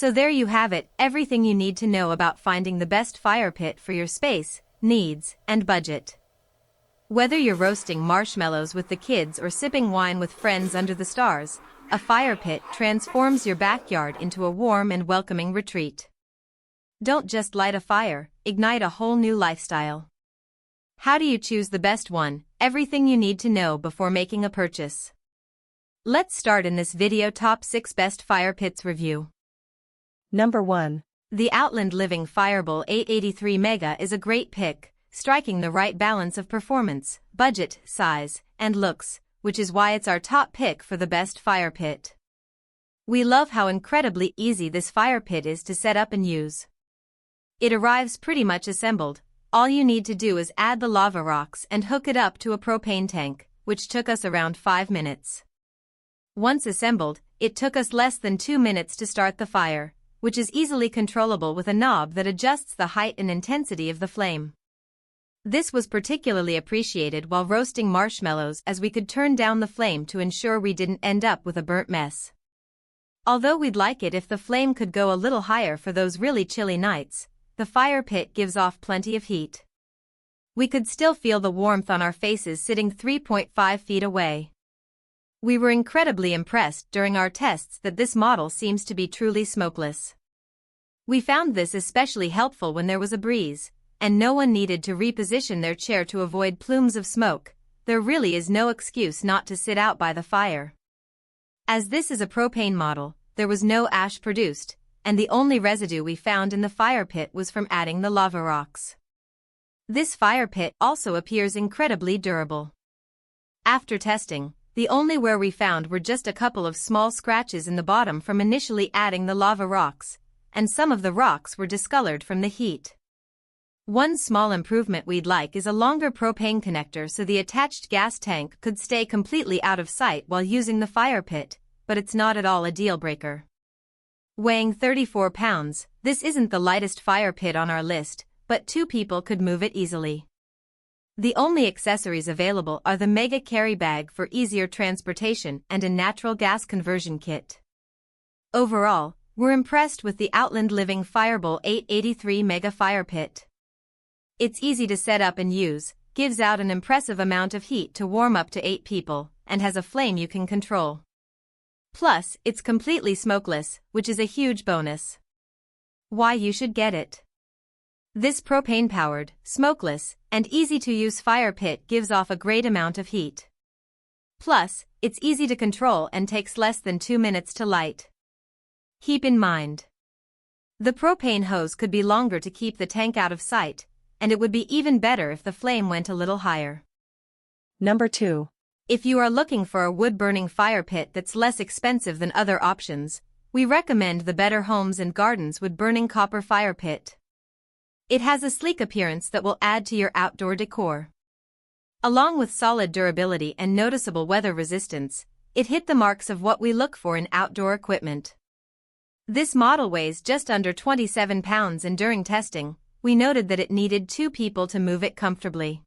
So there you have it, everything you need to know about finding the best fire pit for your space, needs, and budget. Whether you're roasting marshmallows with the kids or sipping wine with friends under the stars, a fire pit transforms your backyard into a warm and welcoming retreat. Don't just light a fire, ignite a whole new lifestyle. How do you choose the best one? Everything you need to know before making a purchase. Let's start in this video top 6 best fire pits review. Number 1. The Outland Living Fireball 883 Mega is a great pick, striking the right balance of performance, budget, size, and looks, which is why it's our top pick for the best fire pit. We love how incredibly easy this fire pit is to set up and use. It arrives pretty much assembled. All you need to do is add the lava rocks and hook it up to a propane tank, which took us around 5 minutes. Once assembled, it took us less than 2 minutes to start the fire, which is easily controllable with a knob that adjusts the height and intensity of the flame. This was particularly appreciated while roasting marshmallows, as we could turn down the flame to ensure we didn't end up with a burnt mess. Although we'd like it if the flame could go a little higher for those really chilly nights, the fire pit gives off plenty of heat. We could still feel the warmth on our faces sitting 3.5 feet away. We were incredibly impressed during our tests that this model seems to be truly smokeless. We found this especially helpful when there was a breeze, and no one needed to reposition their chair to avoid plumes of smoke. There really is no excuse not to sit out by the fire. As this is a propane model, there was no ash produced, and the only residue we found in the fire pit was from adding the lava rocks. This fire pit also appears incredibly durable. After testing, the only wear we found were just a couple of small scratches in the bottom from initially adding the lava rocks, and some of the rocks were discolored from the heat. One small improvement we'd like is a longer propane connector so the attached gas tank could stay completely out of sight while using the fire pit, but it's not at all a deal breaker. Weighing 34 pounds, this isn't the lightest fire pit on our list, but 2 people could move it easily. The only accessories available are the Mega Carry Bag for easier transportation and a natural gas conversion kit. Overall, we're impressed with the Outland Living Fireball 883 Mega Fire Pit. It's easy to set up and use, gives out an impressive amount of heat to warm up to 8 people, and has a flame you can control. Plus, it's completely smokeless, which is a huge bonus. Why you should get it. This propane-powered, smokeless, and easy-to-use fire pit gives off a great amount of heat. Plus, it's easy to control and takes less than 2 minutes to light. Keep in mind, the propane hose could be longer to keep the tank out of sight, and it would be even better if the flame went a little higher. Number 2. If you are looking for a wood-burning fire pit that's less expensive than other options, we recommend the Better Homes and Gardens wood-burning copper fire pit. It has a sleek appearance that will add to your outdoor decor. Along with solid durability and noticeable weather resistance, it hit the marks of what we look for in outdoor equipment. This model weighs just under 27 pounds, and during testing, we noted that it needed 2 people to move it comfortably.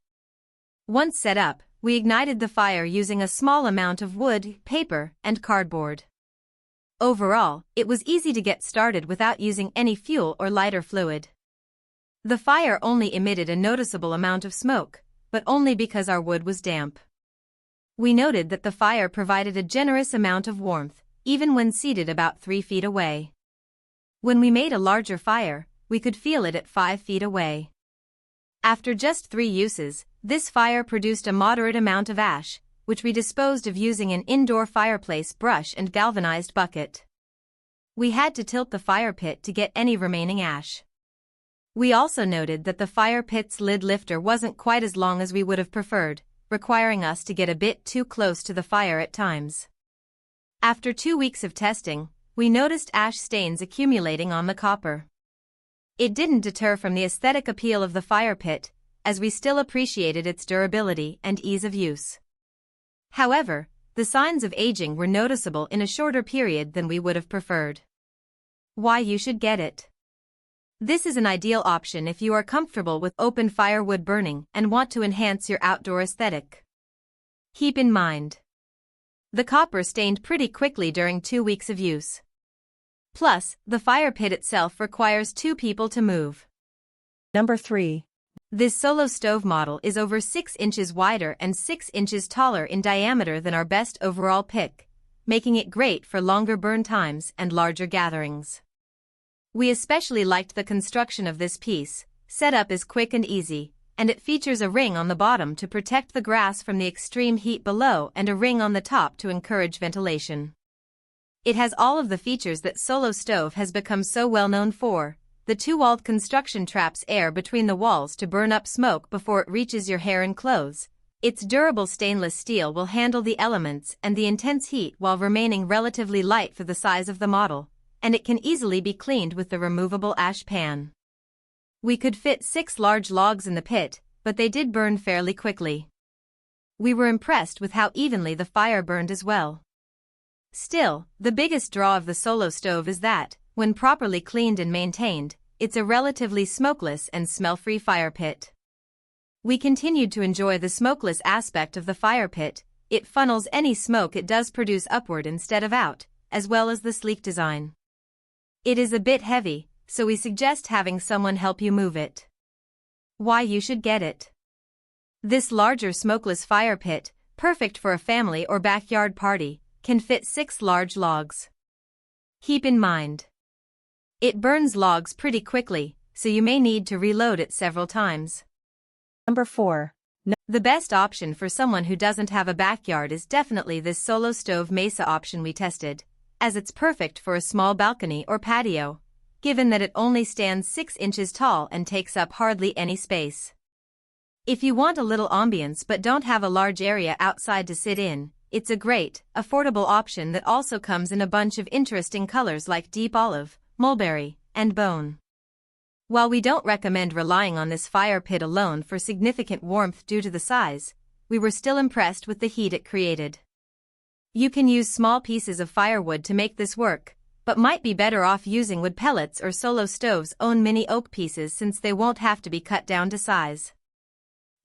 Once set up, we ignited the fire using a small amount of wood, paper, and cardboard. Overall, it was easy to get started without using any fuel or lighter fluid. The fire only emitted a noticeable amount of smoke, but only because our wood was damp. We noted that the fire provided a generous amount of warmth, even when seated about 3 feet away. When we made a larger fire, we could feel it at 5 feet away. After just 3 uses, this fire produced a moderate amount of ash, which we disposed of using an indoor fireplace brush and galvanized bucket. We had to tilt the fire pit to get any remaining ash. We also noted that the fire pit's lid lifter wasn't quite as long as we would have preferred, requiring us to get a bit too close to the fire at times. After 2 weeks of testing, we noticed ash stains accumulating on the copper. It didn't deter from the aesthetic appeal of the fire pit, as we still appreciated its durability and ease of use. However, the signs of aging were noticeable in a shorter period than we would have preferred. Why you should get it. This is an ideal option if you are comfortable with open firewood burning and want to enhance your outdoor aesthetic. Keep in mind, the copper stained pretty quickly during 2 weeks of use. Plus, the fire pit itself requires 2 people to move. Number 3. This solo stove model is over 6 inches wider and 6 inches taller in diameter than our best overall pick, making it great for longer burn times and larger gatherings. We especially liked the construction of this piece. Setup is quick and easy, and it features a ring on the bottom to protect the grass from the extreme heat below and a ring on the top to encourage ventilation. It has all of the features that solo stove has become so well known for. The 2-walled construction traps air between the walls to burn up smoke before it reaches your hair and clothes. Its durable stainless steel will handle the elements and the intense heat while remaining relatively light for the size of the model, and it can easily be cleaned with the removable ash pan. We could fit 6 large logs in the pit, but they did burn fairly quickly. We were impressed with how evenly the fire burned as well. Still, the biggest draw of the solo stove is that, when properly cleaned and maintained, it's a relatively smokeless and smell-free fire pit. We continued to enjoy the smokeless aspect of the fire pit. It funnels any smoke it does produce upward instead of out, as well as the sleek design. It is a bit heavy, so we suggest having someone help you move it. Why you should get it. This larger smokeless fire pit, perfect for a family or backyard party, can fit 6 large logs. Keep in mind, it burns logs pretty quickly, so you may need to reload it several times. Number 4. The best option for someone who doesn't have a backyard is definitely this solo stove Mesa option we tested, as it's perfect for a small balcony or patio, given that it only stands 6 inches tall and takes up hardly any space. If you want a little ambience but don't have a large area outside to sit in, it's a great, affordable option that also comes in a bunch of interesting colors like deep olive, mulberry, and bone. While we don't recommend relying on this fire pit alone for significant warmth due to the size, we were still impressed with the heat it created. You can use small pieces of firewood to make this work, but might be better off using wood pellets or solo stove's own mini oak pieces since they won't have to be cut down to size.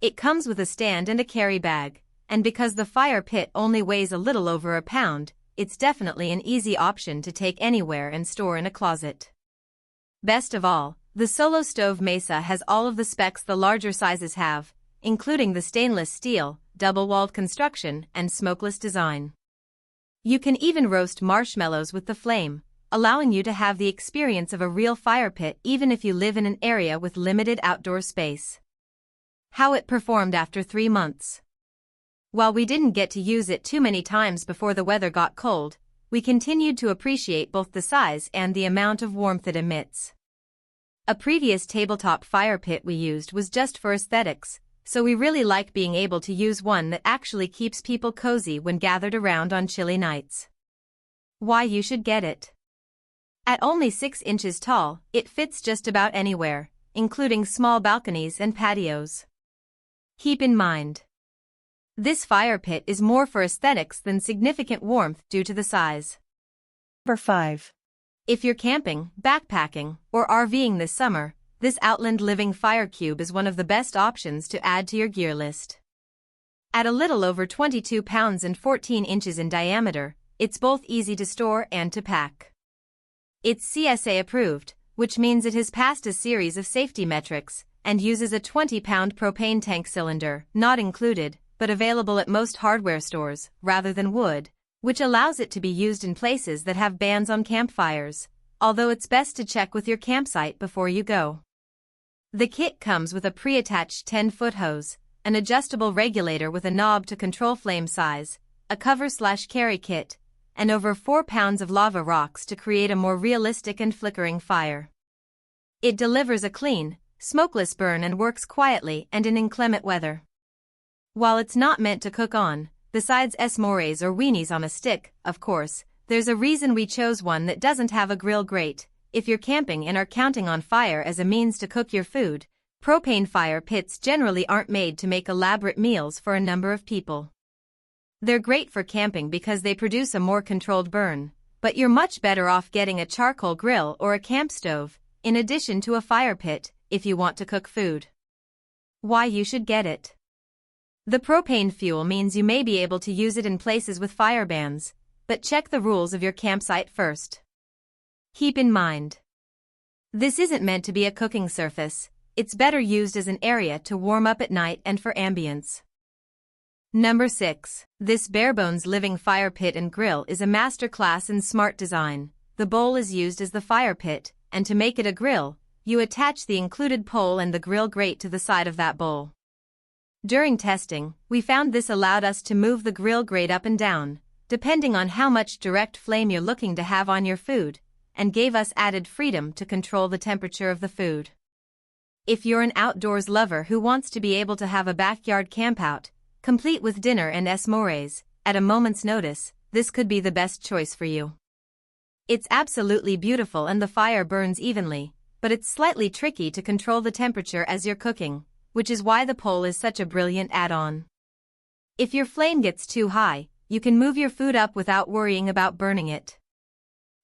It comes with a stand and a carry bag, and because the fire pit only weighs a little over a pound, it's definitely an easy option to take anywhere and store in a closet. Best of all, the solo stove Mesa has all of the specs the larger sizes have, including the stainless steel, double-walled construction, and smokeless design. You can even roast marshmallows with the flame, allowing you to have the experience of a real fire pit even if you live in an area with limited outdoor space. How it performed after 3 months. While we didn't get to use it too many times before the weather got cold, we continued to appreciate both the size and the amount of warmth it emits. A previous tabletop fire pit we used was just for aesthetics, so we really like being able to use one that actually keeps people cozy when gathered around on chilly nights. Why you should get it. At only 6 inches tall, it fits just about anywhere, including small balconies and patios. Keep in mind, this fire pit is more for aesthetics than significant warmth due to the size. Number 5. If you're camping, backpacking, or RVing this summer, this Outland Living Firecube is one of the best options to add to your gear list. At a little over 22 pounds and 14 inches in diameter, it's both easy to store and to pack. It's CSA approved, which means it has passed a series of safety metrics, and uses a 20-pound propane tank cylinder, not included, but available at most hardware stores, rather than wood, which allows it to be used in places that have bans on campfires, although it's best to check with your campsite before you go. The kit comes with a pre-attached 10-foot hose, an adjustable regulator with a knob to control flame size, a cover/carry kit, and over 4 pounds of lava rocks to create a more realistic and flickering fire. It delivers a clean, smokeless burn and works quietly and in inclement weather. While it's not meant to cook on, besides s'mores or weenies on a stick, of course, there's a reason we chose one that doesn't have a grill grate. If you're camping and are counting on fire as a means to cook your food, propane fire pits generally aren't made to make elaborate meals for a number of people. They're great for camping because they produce a more controlled burn, but you're much better off getting a charcoal grill or a camp stove, in addition to a fire pit, if you want to cook food. Why you should get it. The propane fuel means you may be able to use it in places with fire bans, but check the rules of your campsite first. Keep in mind, this isn't meant to be a cooking surface, it's better used as an area to warm up at night and for ambience. Number 6. This Barebones living fire pit and grill is a masterclass in smart design. The bowl is used as the fire pit, and to make it a grill, you attach the included pole and the grill grate to the side of that bowl. During testing, we found this allowed us to move the grill grate up and down, depending on how much direct flame you're looking to have on your food, and gave us added freedom to control the temperature of the food. If you're an outdoors lover who wants to be able to have a backyard campout, complete with dinner and s'mores, at a moment's notice, this could be the best choice for you. It's absolutely beautiful and the fire burns evenly, but it's slightly tricky to control the temperature as you're cooking, which is why the pole is such a brilliant add-on. If your flame gets too high, you can move your food up without worrying about burning it.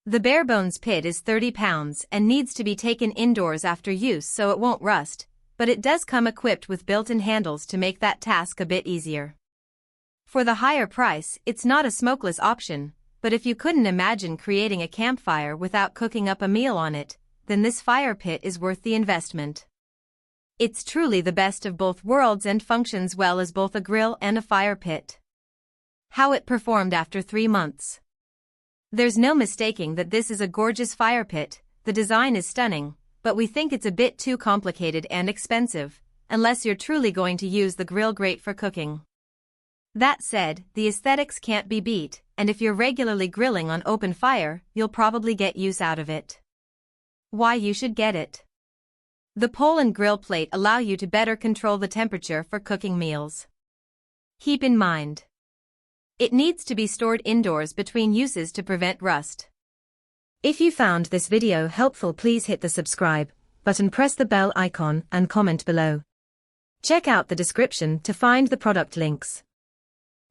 The Barebones pit is 30 pounds and needs to be taken indoors after use so it won't rust, but it does come equipped with built-in handles to make that task a bit easier. For the higher price, it's not a smokeless option, but if you couldn't imagine creating a campfire without cooking up a meal on it, then this fire pit is worth the investment. It's truly the best of both worlds and functions well as both a grill and a fire pit. How it performed after 3 months. There's no mistaking that this is a gorgeous fire pit, the design is stunning, but we think it's a bit too complicated and expensive, unless you're truly going to use the grill grate for cooking. That said, the aesthetics can't be beat, and if you're regularly grilling on open fire, you'll probably get use out of it. Why you should get it. The pole and grill plate allow you to better control the temperature for cooking meals. Keep in mind, it needs to be stored indoors between uses to prevent rust. If you found this video helpful, please hit the subscribe button, press the bell icon and comment below. Check out the description to find the product links.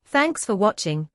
Thanks for watching.